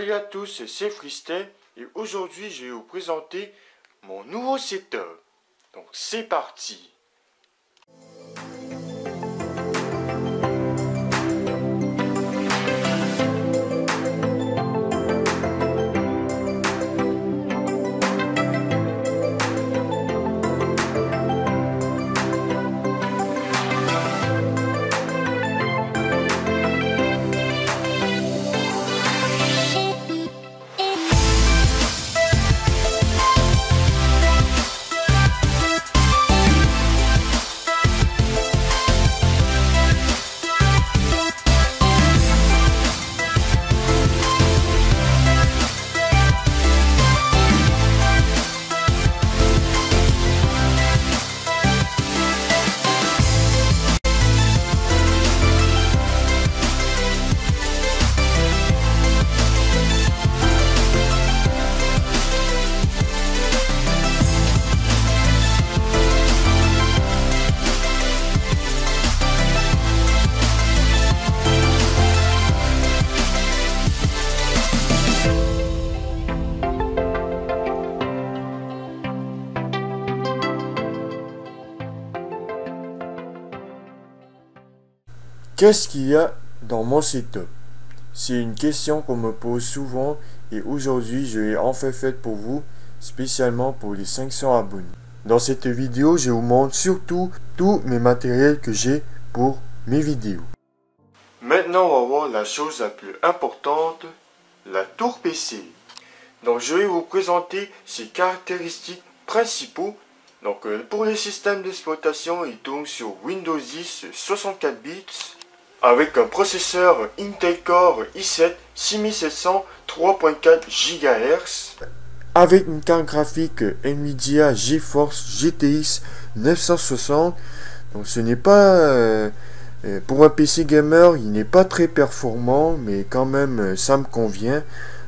Salut à tous, c'est Freestyle et aujourd'hui je vais vous présenter mon nouveau setup. Donc c'est parti. Qu'est-ce qu'il y a dans mon setup? C'est une question qu'on me pose souvent et aujourd'hui je l'ai enfin faite pour vous, spécialement pour les 500 abonnés. Dans cette vidéo, je vous montre surtout tous mes matériels que j'ai pour mes vidéos. Maintenant, on va voir la chose la plus importante, la tour PC. Donc je vais vous présenter ses caractéristiques principaux. Donc pour les systèmes d'exploitation, il tourne sur Windows 10 64 bits. Avec un processeur Intel Core i7 6700 3.4 GHz. Avec une carte graphique Nvidia GeForce GTX 960. Donc ce n'est pas... pour un PC gamer, il n'est pas très performant, mais quand même ça me convient.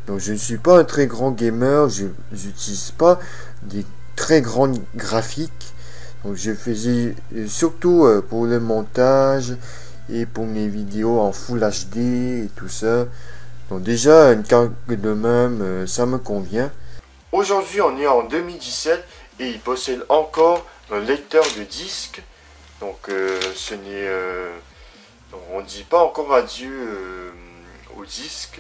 Donc je ne suis pas un très grand gamer, je n'utilise pas des très grands graphiques. Donc je faisais surtout pour le montage et pour mes vidéos en Full HD et tout ça. Donc déjà une carte de même ça me convient. Aujourd'hui on est en 2017 et il possède encore un lecteur de disque. Donc ce n'est on ne dit pas encore adieu au disque.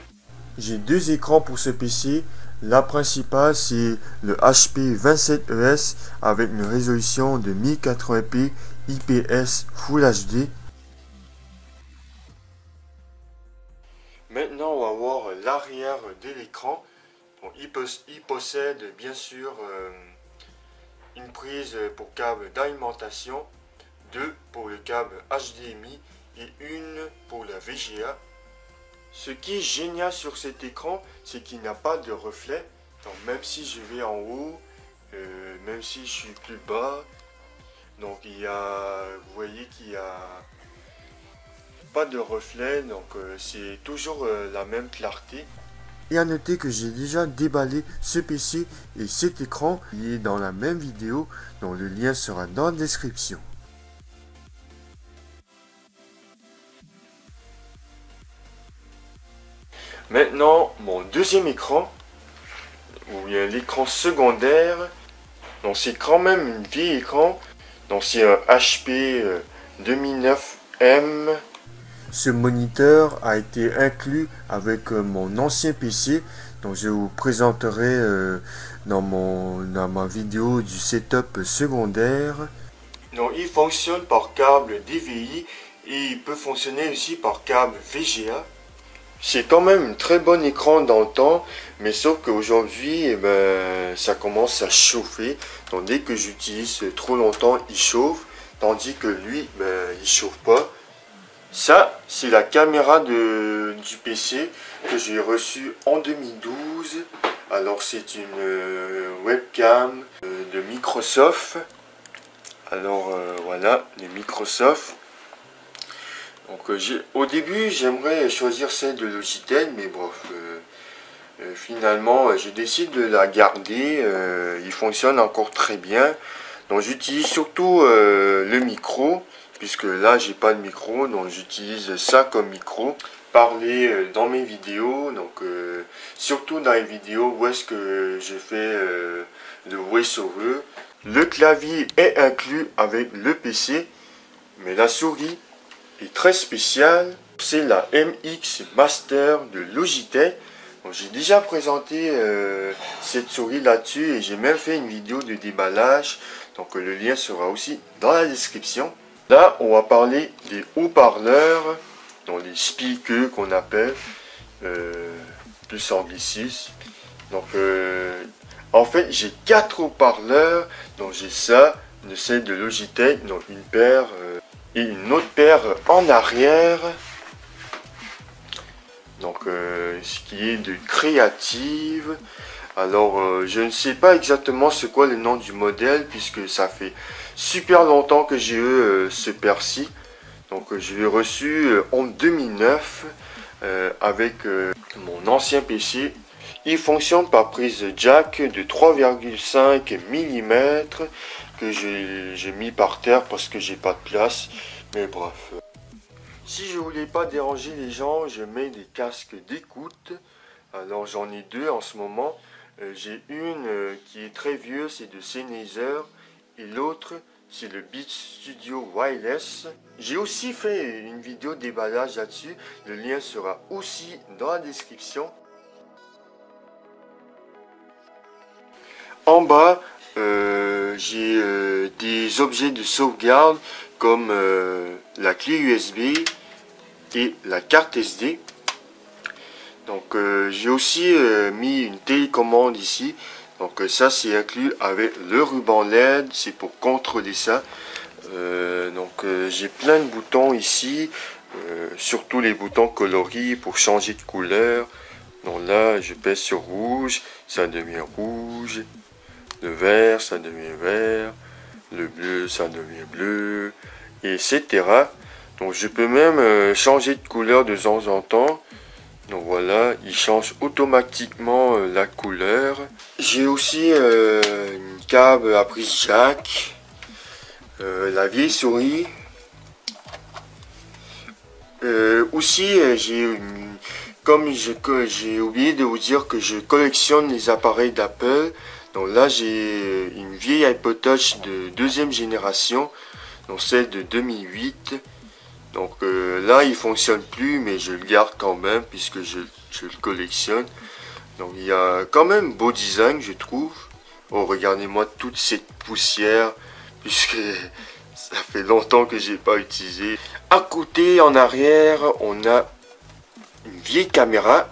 J'ai deux écrans pour ce PC. La principale c'est le HP 27ES avec une résolution de 1080p IPS Full HD. Maintenant, on va voir l'arrière de l'écran. Il possède bien sûr une prise pour câble d'alimentation, deux pour le câble HDMI et une pour la VGA. Ce qui est génial sur cet écran, c'est qu'il n'a pas de reflet. Donc même si je vais en haut, même si je suis plus bas, donc il y a, vous voyez qu'il y a pas de reflet, donc c'est toujours la même clarté. Et à noter que j'ai déjà déballé ce PC et cet écran, il est dans la même vidéo, dont le lien sera dans la description. Maintenant, mon deuxième écran, où il y a l'écran secondaire, donc c'est quand même un vieil écran, donc c'est un HP 2009M. Ce moniteur a été inclus avec mon ancien PC, donc je vous présenterai dans ma vidéo du setup secondaire. Donc il fonctionne par câble DVI et il peut fonctionner aussi par câble VGA. C'est quand même un très bon écran dans le temps, mais sauf qu'aujourd'hui ça commence à chauffer. Donc dès que j'utilise trop longtemps, il chauffe, tandis que lui il chauffe pas. Ça, c'est la caméra du PC que j'ai reçue en 2012. Alors, c'est une webcam de Microsoft. Alors, voilà, les Microsoft. Donc, au début, j'aimerais choisir celle de Logitech, mais bon, finalement, j'ai décidé de la garder. Il fonctionne encore très bien. Donc, j'utilise surtout le micro. Puisque là j'ai pas de micro, donc j'utilise ça comme micro. parler dans mes vidéos, donc surtout dans les vidéos où est-ce que je fais le voice-over. Le clavier est inclus avec le PC, mais la souris est très spéciale. C'est la MX Master de Logitech. J'ai déjà présenté cette souris là-dessus et j'ai même fait une vidéo de déballage. Donc le lien sera aussi dans la description. Là, on va parler des haut-parleurs, donc les speakers qu'on appelle, plus anglicisme. Donc en fait, j'ai 4 haut-parleurs. Donc j'ai ça, celle de Logitech, donc une paire et une autre paire en arrière. Donc ce qui est de Creative. Alors je ne sais pas exactement c'est quoi le nom du modèle puisque ça fait super longtemps que j'ai eu ce paire-ci. Donc je l'ai reçu en 2009 avec mon ancien PC. Il fonctionne par prise jack de 3,5 mm que j'ai mis par terre parce que j'ai pas de place. Mais bref. Si je voulais pas déranger les gens, je mets des casques d'écoute. Alors j'en ai 2 en ce moment. J'ai une qui est très vieux, c'est de Sennheiser. Et l'autre, c'est le Beats Studio Wireless. J'ai aussi fait une vidéo déballage là-dessus. Le lien sera aussi dans la description. En bas, j'ai des objets de sauvegarde comme la clé USB et la carte SD. Donc j'ai aussi mis une télécommande ici. Donc ça c'est inclus avec le ruban LED, c'est pour contrôler ça. J'ai plein de boutons ici, surtout les boutons coloris pour changer de couleur. Donc là je pèse sur rouge, ça devient rouge. Le vert, ça devient vert. Le bleu, ça devient bleu. Etc. Donc je peux même changer de couleur de temps en temps. Donc voilà, il change automatiquement la couleur. J'ai aussi une câble à prise jack. La vieille souris. Aussi, comme j'ai oublié de vous dire que je collectionne les appareils d'Apple. Donc là, j'ai une vieille iPod Touch de 2e génération, donc celle de 2008. Donc là, il fonctionne plus, mais je le garde quand même puisque je le collectionne. Donc il y a quand même beau design, je trouve. Oh, regardez-moi toute cette poussière, puisque ça fait longtemps que j'ai pas utilisé. À côté, en arrière, on a une vieille caméra.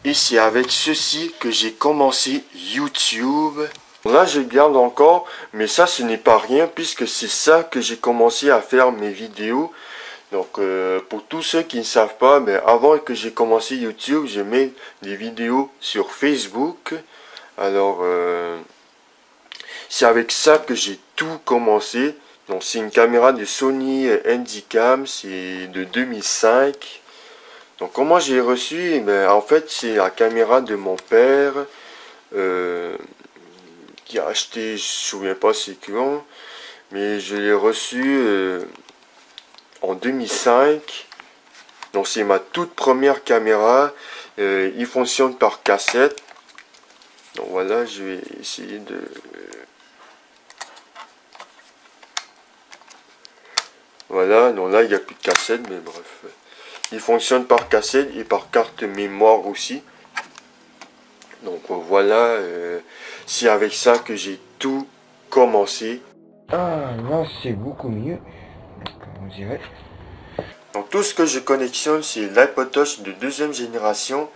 Et c'est avec ceci que j'ai commencé YouTube. Là, je garde encore, mais ça, ce n'est pas rien, puisque c'est ça que j'ai commencé à faire mes vidéos. Donc, pour tous ceux qui ne savent pas, mais avant que j'ai commencé YouTube, je mets des vidéos sur Facebook. Alors, c'est avec ça que j'ai tout commencé. Donc, c'est une caméra de Sony Handycam, c'est de 2005. Donc comment j'ai reçu? Eh ben, en fait c'est la caméra de mon père qui a acheté, je ne me souviens pas c'est quand, mais je l'ai reçu en 2005. Donc c'est ma toute première caméra. Il fonctionne par cassette. Donc voilà, je vais essayer de... Voilà, donc là il n'y a plus de cassette, mais bref. Il fonctionne par cassette et par carte mémoire aussi. Donc voilà, c'est avec ça que j'ai tout commencé. Ah là c'est beaucoup mieux, on dirait. Donc tout ce que je collectionne c'est l'iPod Touch de 2e génération,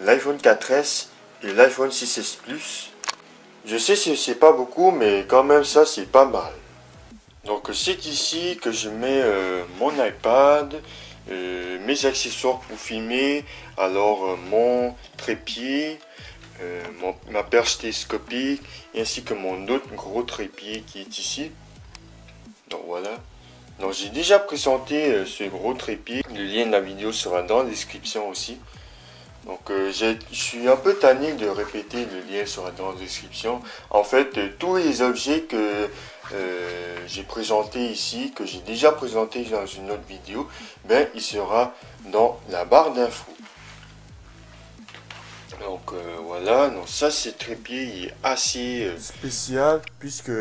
l'iPhone 4S et l'iPhone 6S Plus. Je sais que c'est pas beaucoup mais quand même ça c'est pas mal. Donc c'est ici que je mets mon iPad. Mes accessoires pour filmer, alors mon trépied, ma perche télescopique, ainsi que mon autre gros trépied qui est ici. Donc voilà. Donc j'ai déjà présenté ce gros trépied. Le lien de la vidéo sera dans la description aussi. Donc je suis un peu tanné de répéter, le lien sera dans la description. En fait, tous les objets que j'ai présenté ici, que j'ai déjà présenté dans une autre vidéo, ben, il sera dans la barre d'infos. Donc voilà, donc ça c'est trépied, il est assez spécial puisque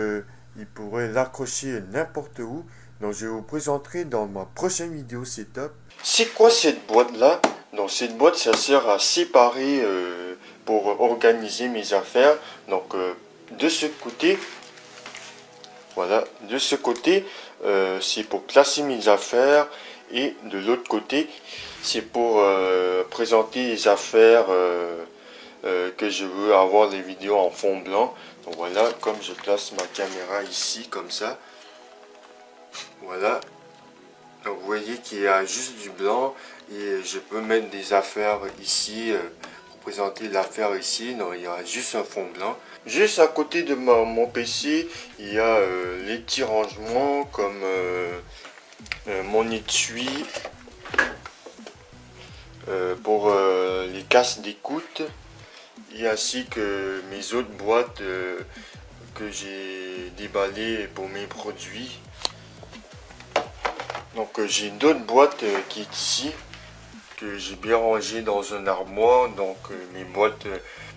il pourrait l'accrocher n'importe où. Donc je vous présenterai dans ma prochaine vidéo setup. C'est quoi cette boîte là? Donc cette boîte ça sert à séparer pour organiser mes affaires. Donc de ce côté, voilà, de ce côté c'est pour placer mes affaires et de l'autre côté c'est pour présenter les affaires que je veux avoir les vidéos en fond blanc. Donc voilà, comme je place ma caméra ici comme ça, voilà, donc vous voyez qu'il y a juste du blanc et je peux mettre des affaires ici pour présenter l'affaire ici. Donc il y a juste un fond blanc. Juste à côté de mon PC, il y a les petits rangements comme mon étui pour les casses d'écoute, et ainsi que mes autres boîtes que j'ai déballées pour mes produits. Donc j'ai d'autres boîtes qui est ici, que j'ai bien rangé dans un armoire. Donc mes boîtes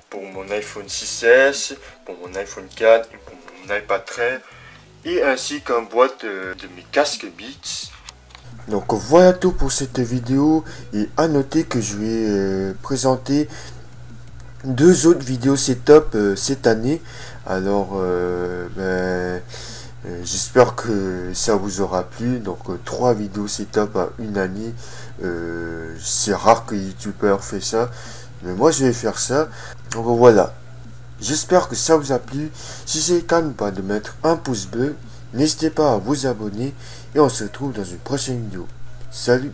pour mon iPhone 6S, pour mon iPhone 4 et pour mon iPad 13, et ainsi qu'une boîte de mes casques Beats. Donc voilà tout pour cette vidéo, et à noter que je vais présenter deux autres vidéos setup cette année. Alors j'espère que ça vous aura plu. Donc 3 vidéos setup à une année, c'est rare que YouTuber fait ça, mais moi je vais faire ça. Donc voilà, j'espère que ça vous a plu. Si c'est le cas, n'oubliez pas de mettre un pouce bleu, n'hésitez pas à vous abonner, et on se retrouve dans une prochaine vidéo. Salut!